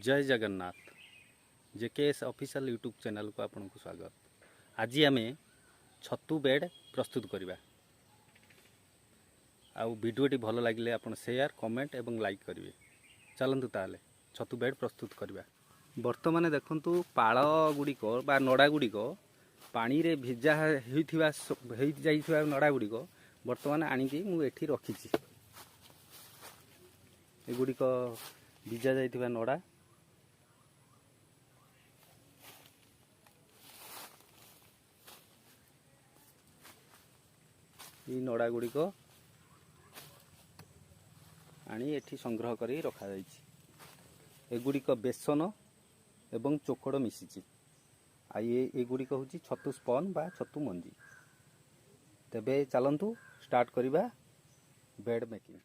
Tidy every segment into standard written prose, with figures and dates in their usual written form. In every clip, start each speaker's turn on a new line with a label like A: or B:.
A: जय Jagannath JKS official YouTube channel को आपन को स्वागत। आज आम छतु बेड प्रस्तुत करवा। आउ वीडियोटी भल लगे आपन शेयर कमेंट एवं लाइक करेंगे। चलतु ताले छतु बेड प्रस्तुत करवा। बर्तमान देखंतु पाल गुड़िक बा नड़ा गुड़िक पानी रे भिजा होइथिबा नड़ा गुड़िक बर्तमान आनिकी मु एठी रखिछि। एगुड़िक भिजा जाइथिबा नड़ा ये नड़ा गुड़िक आनी एठी संग्रह करी रखा जाइछि। एगुड़िक बेसन एवं चोकड़ मिसिछि। आ ये एगुड़िक होछि छतु स्पन बा छतु मंजी। तेबे चलंतु स्टार्ट करिबा बेड मेकिंग।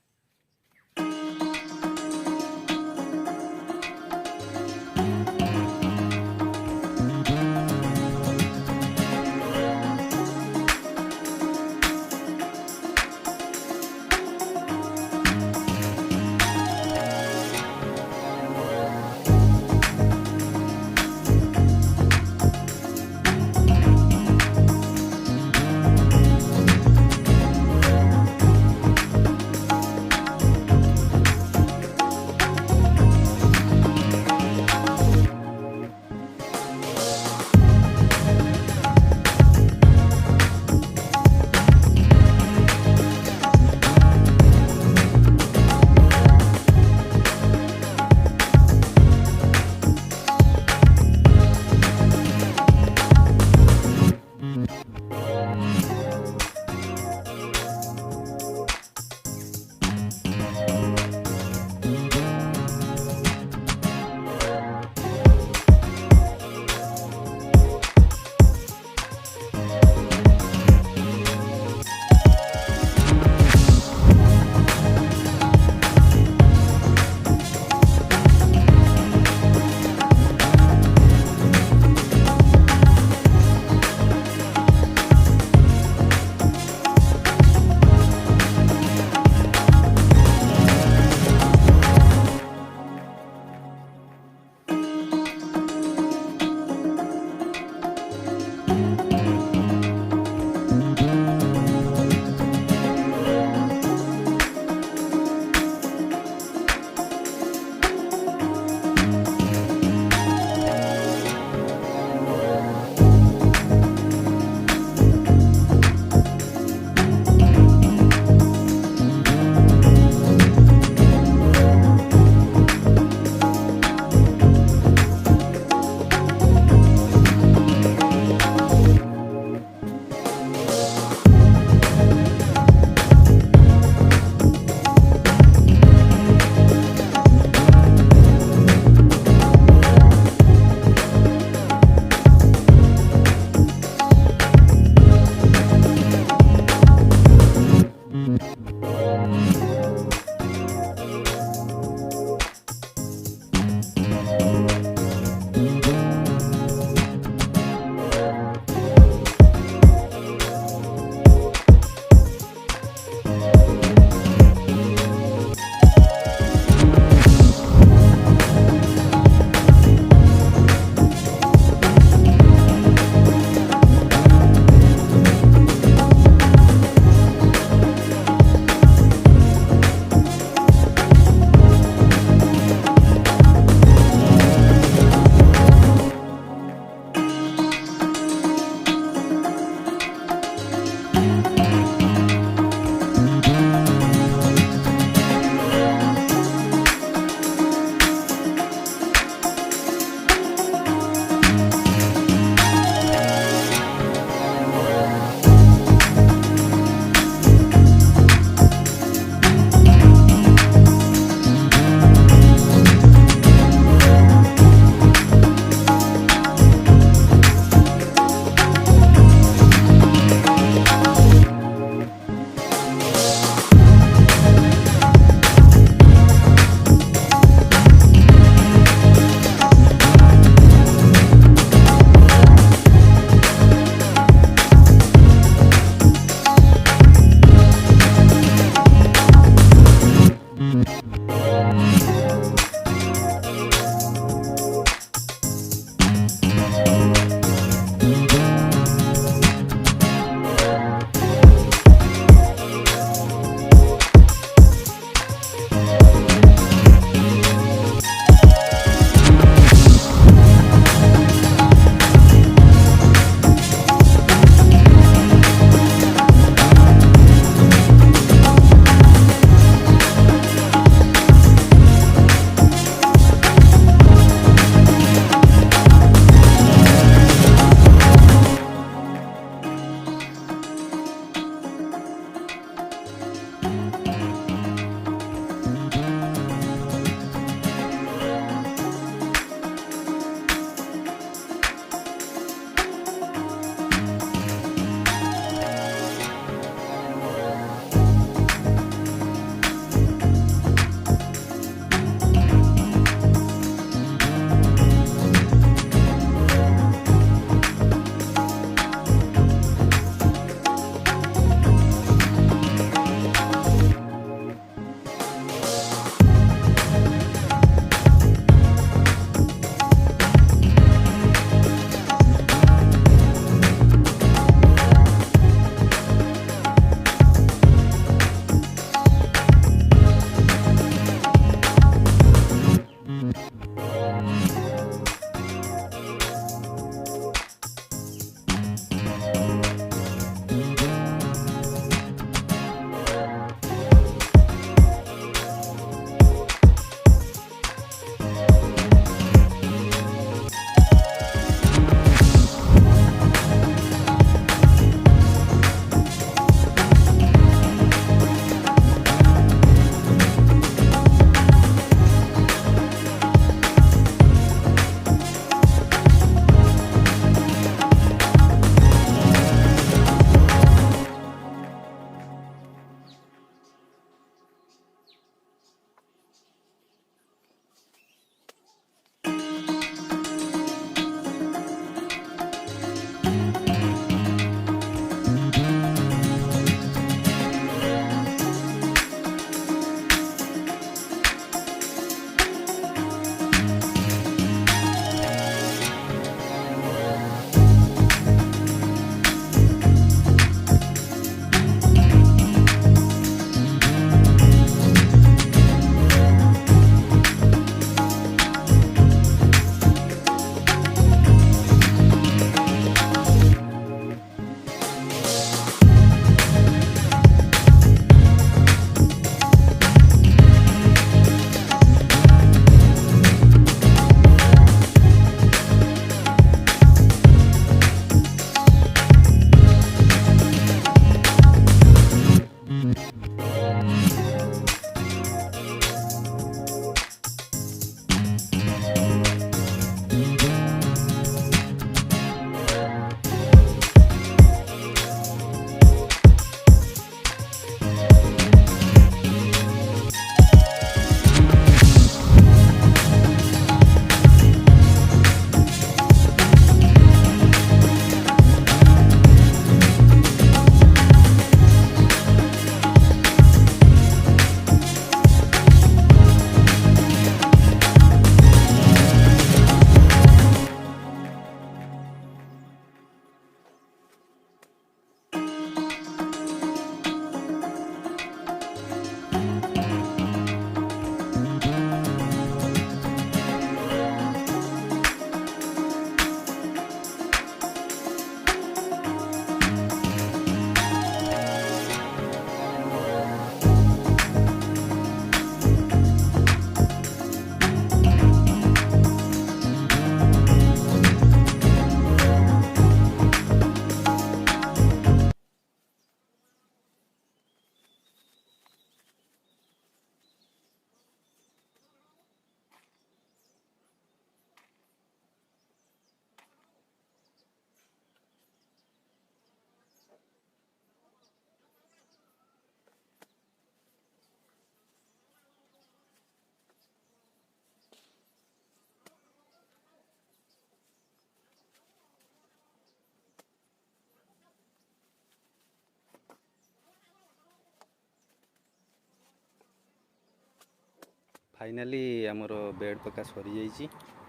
A: फाइनाली आमर बेड पक्का सरी जाइए।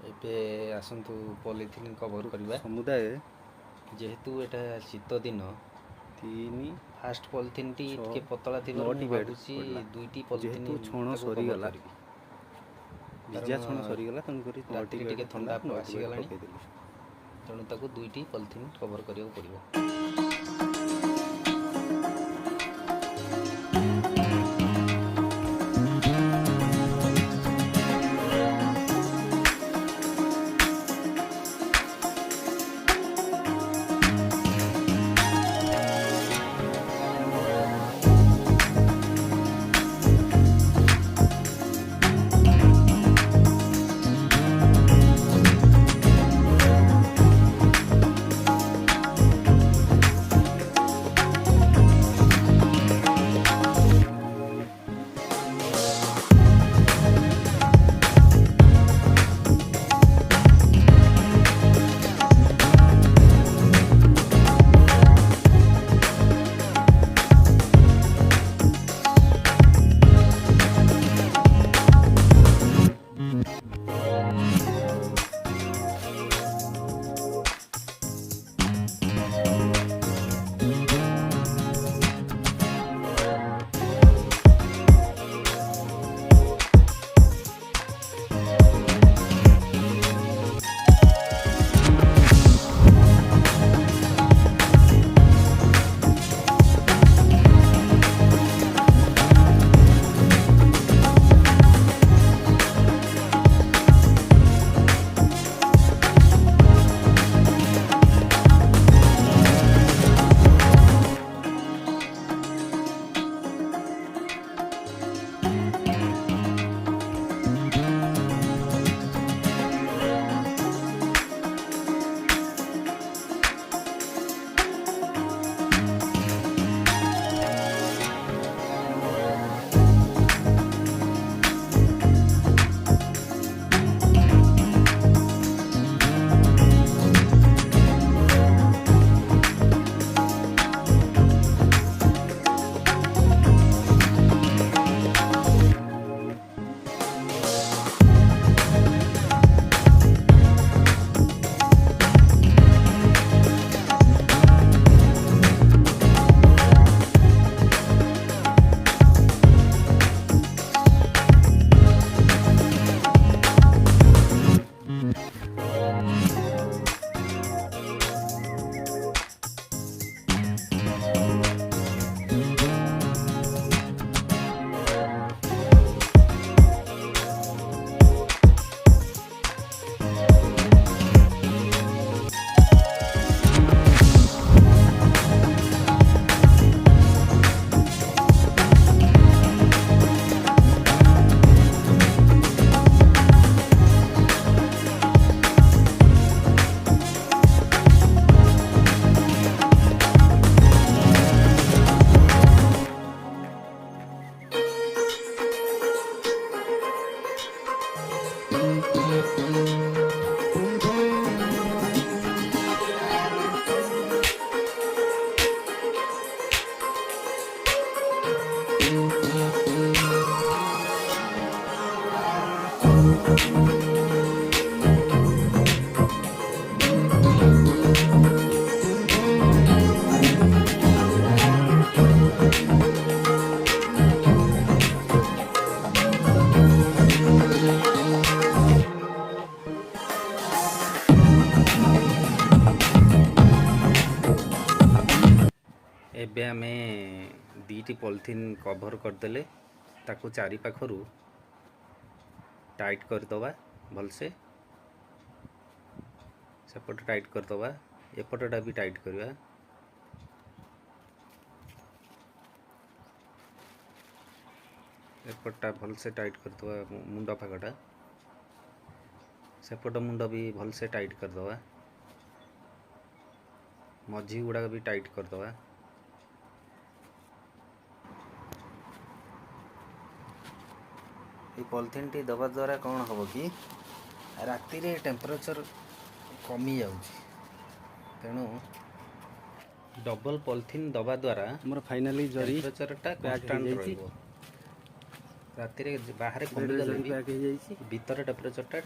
B: ଏବେ ଆସନ୍ତୁ ପଲିଥିନ୍ କଭର୍ କରିବା।
A: ସମୁଦାୟ
B: ଯେହେତୁ ଏଇଟା ଶୀତ ଦିନ,
A: 3
B: ଫାଷ୍ଟ ପଲିଥିନ୍ଟି
A: ଛଅ,
B: ଟିକେ ପତଳା ଥିବାରୁ
A: 9ଟି
B: ମୁଁ
A: ବେଡ୍
B: ଭାବୁଛି
A: ପଡ଼ିଲା।
B: 2ଟି ପଲିଥିନ୍
A: ଯେହେତୁ ଛଣ
B: ତାକୁ କଭର୍
A: ସରିଗଲା,
B: କରିବି।
A: ଭିଜା ଛଣ ସରିଗଲା, ତେଣୁକରି 9ଟି
B: ରାତିରେ
A: ବେଡ୍
B: ଟିକେ
A: ଥିଲା,
B: ଥଣ୍ଡା
A: 9ଟି ବେଡ୍
B: ଆସିଗଲାଣି,
A: ପକାଇଦେଲି।
B: ତେଣୁ ତାକୁ 2ଟି ପଲିଥିନ୍ କଭର୍ କରିବାକୁ ପଡ଼ିବ।
A: ଏବେ ଆମେ 2ଟି ପଲିଥିନ୍ କଭର୍ କରିଦେଲେ, ତାକୁ ଚାରି ପାଖରୁ ଟାଇଟ୍ କରିଦେବା ଭଲସେ। ସେପଟେ ଟାଇଟ୍ କରିଦେବା, ଏପଟଟା ବି ଟାଇଟ୍ କରିବା। ଏପଟଟା ଭଲସେ ଟାଇଟ୍ କରିଦେବା, ମୁଣ୍ଡ ପାଖଟା। ସେପଟ ମୁଣ୍ଡ ବି ଭଲସେ ଟାଇଟ୍ କରିଦେବା, ମଝି ଗୁଡ଼ାକ ବି ଟାଇଟ୍ କରିଦେବା।
B: এই ପଲିଥିନ୍ଟି ଦେବା ଦ୍ୱାରା କ'ଣ ହେବ କି ରାତିରେ ଟେମ୍ପରେଚର୍ କମି ଯାଉଛି, ତେଣୁ
A: ଡବଲ ପଲିଥିନ୍ ଦେବା ଦ୍ୱାରା ଆମର ଫାଇନାଲି ଜରି
B: ଟେମ୍ପରେଚର୍ଟା
A: ପ୍ୟାକ୍
B: କନଷ୍ଟାଣ୍ଟ
A: ହେଇଯାଇଛି।
B: ରହିବ। ରାତିରେ ବାହାରେ
A: ବେଡ଼ରେ
B: କମିଗଲେ
A: ଜରି
B: ବି
A: ପ୍ୟାକ୍ ହେଇଯାଇଛି।
B: ଭିତର ଟେମ୍ପରେଚରଟା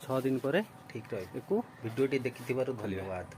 A: 6 ଦିନ ପରେ
B: ଠିକ୍ ରହିବ।
A: ଏକୁ
B: ଭିଡ଼ିଓଟି ଦେଖିଥିବାରୁ ଧନ୍ୟବାଦ।